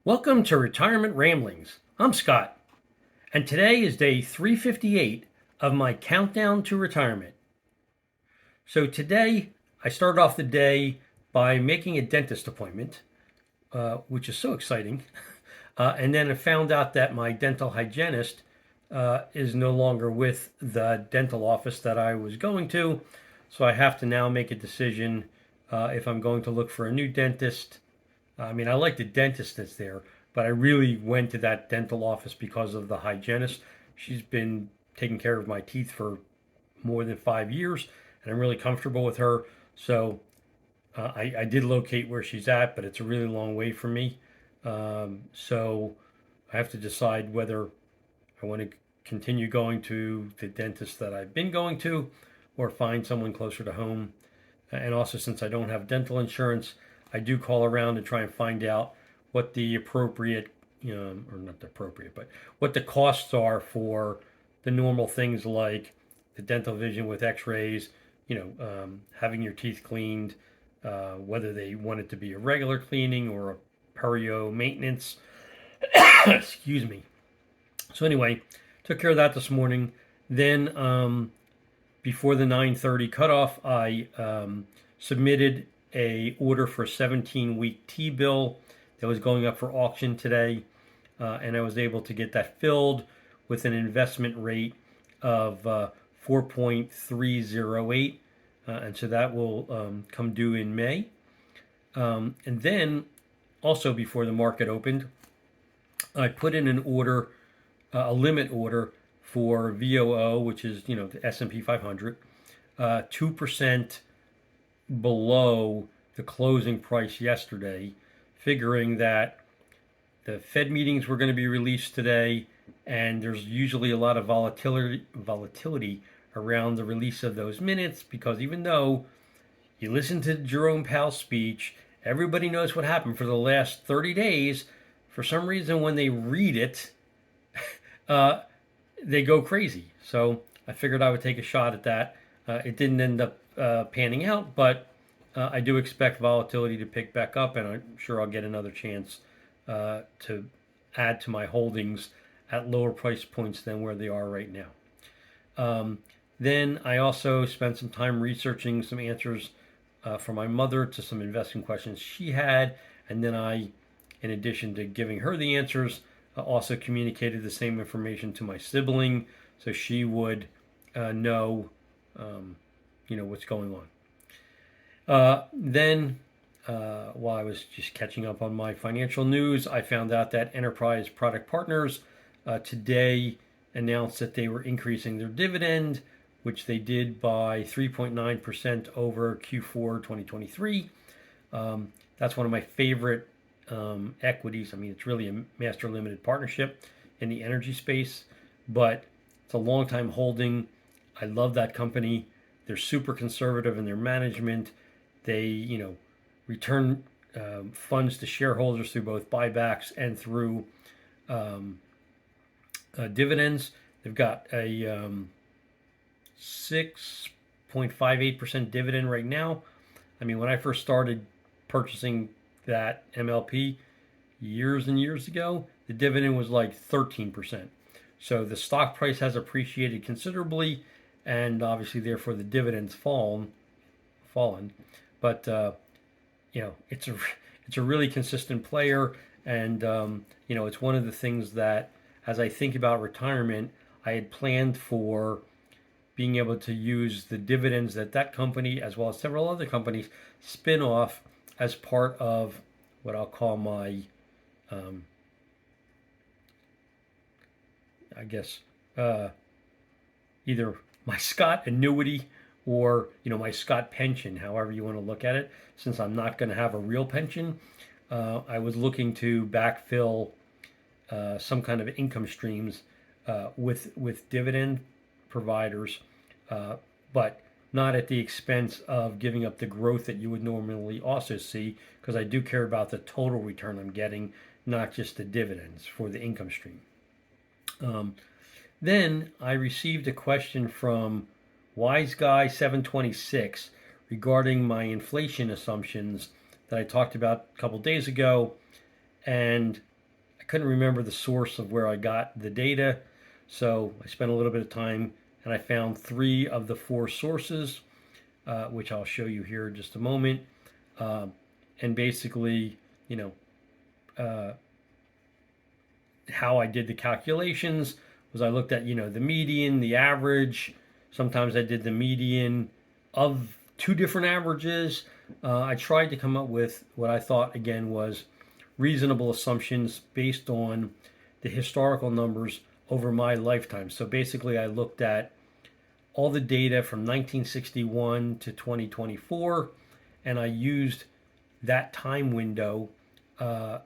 Welcome to Retirement Ramblings. I'm Scott, and today is day 358 of my countdown to retirement. So today, I started off the day by making a dentist appointment, which is so exciting. And then I found out that my dental hygienist is no longer with the dental office that I was going to. So I have to now make a decision if I'm going to look for a new dentist. I mean, I like the dentist that's there, but I really went to that dental office because of the hygienist. She's been taking care of my teeth for more than 5 years, and I'm really comfortable with her. So I did locate where she's at, but it's a really long way from me. So I have to decide whether I want to continue going to the dentist that I've been going to or find someone closer to home. And also, since I don't have dental insurance, I do call around and try and find out what the appropriate, or not the appropriate, but what the costs are for the normal things like the dental vision with x-rays, having your teeth cleaned, whether they want it to be a regular cleaning or a perio maintenance. Excuse me. So anyway, took care of that this morning. Then before the 9:30 cutoff, I submitted a order for a 17-week T-bill that was going up for auction today, and I was able to get that filled with an investment rate of 4.308, and so that will come due in May. And then also before the market opened, I put in an order, a limit order for VOO, which is the S&P 500, 2% below the closing price yesterday, figuring that the Fed meetings were going to be released today, and there's usually a lot of volatility around the release of those minutes, because even though you listen to Jerome Powell's speech, everybody knows what happened for the last 30 days. For some reason, when they read it, they go crazy. So I figured I would take a shot at that. It didn't end up panning out, but I do expect volatility to pick back up, and I'm sure I'll get another chance to add to my holdings at lower price points than where they are right now. Then I also spent some time researching some answers for my mother to some investing questions she had, and then I, in addition to giving her the answers, also communicated the same information to my sibling so she would know, what's going on. Then, while I was just catching up on my financial news, I found out that Enterprise Product Partners today announced that they were increasing their dividend, which they did by 3.9% over Q4 2023. That's one of my favorite equities. I mean, it's really a master limited partnership in the energy space, but it's a long time holding. I love that company. They're super conservative in their management. They, return funds to shareholders through both buybacks and through dividends. They've got a 6.58% dividend right now. I mean, when I first started purchasing that MLP years and years ago, the dividend was like 13%. So the stock price has appreciated considerably, and obviously, therefore, the dividends fallen. But it's a really consistent player, and it's one of the things that, as I think about retirement, I had planned for being able to use the dividends that company, as well as several other companies, spin off as part of what I'll call my, either my Scott annuity or my Scott pension, however you want to look at it. Since I'm not going to have a real pension, I was looking to backfill some kind of income streams with dividend providers, but not at the expense of giving up the growth that you would normally also see, because I do care about the total return I'm getting, not just the dividends for the income stream. Then I received a question from Wise Guy 726 regarding my inflation assumptions that I talked about a couple days ago, and couldn't remember the source of where I got the data, so I spent a little bit of time and I found 3 of the 4 sources, which I'll show you here in just a moment. And basically, you know, how I did the calculations was I looked at, the median, the average. Sometimes I did the median of 2 different averages. I tried to come up with what I thought, again, was reasonable assumptions based on the historical numbers over my lifetime. So basically, I looked at all the data from 1961 to 2024, and I used that time window to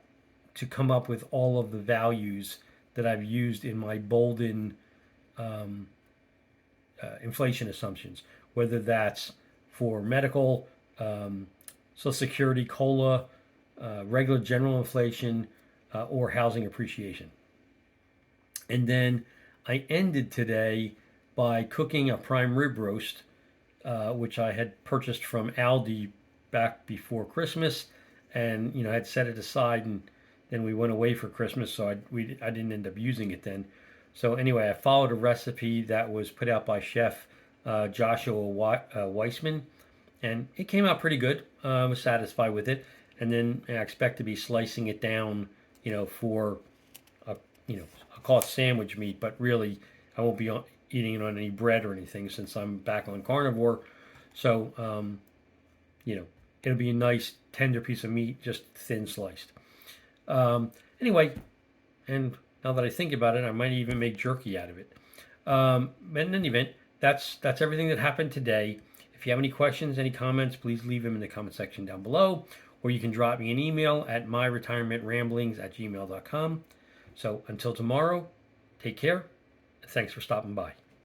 come up with all of the values that I've used in my Bolden inflation assumptions, whether that's for medical, Social Security, COLA, regular general inflation, or housing appreciation. And then I ended today by cooking a prime rib roast, which I had purchased from Aldi back before Christmas, and I had set it aside, and then we went away for Christmas, so I didn't end up using it then. So anyway, I followed a recipe that was put out by Chef Joshua Weissman, and it came out pretty good. I was satisfied with it, and then I expect to be slicing it down, for I'll call it sandwich meat, but really I won't be eating it on any bread or anything since I'm back on carnivore. So it'll be a nice tender piece of meat, just thin sliced. Anyway, and now that I think about it, I might even make jerky out of it. But in any event, that's everything that happened today. If you have any questions, any comments, please leave them in the comment section down below, or you can drop me an email at myretirementramblings@gmail.com. So until tomorrow, take care, and thanks for stopping by.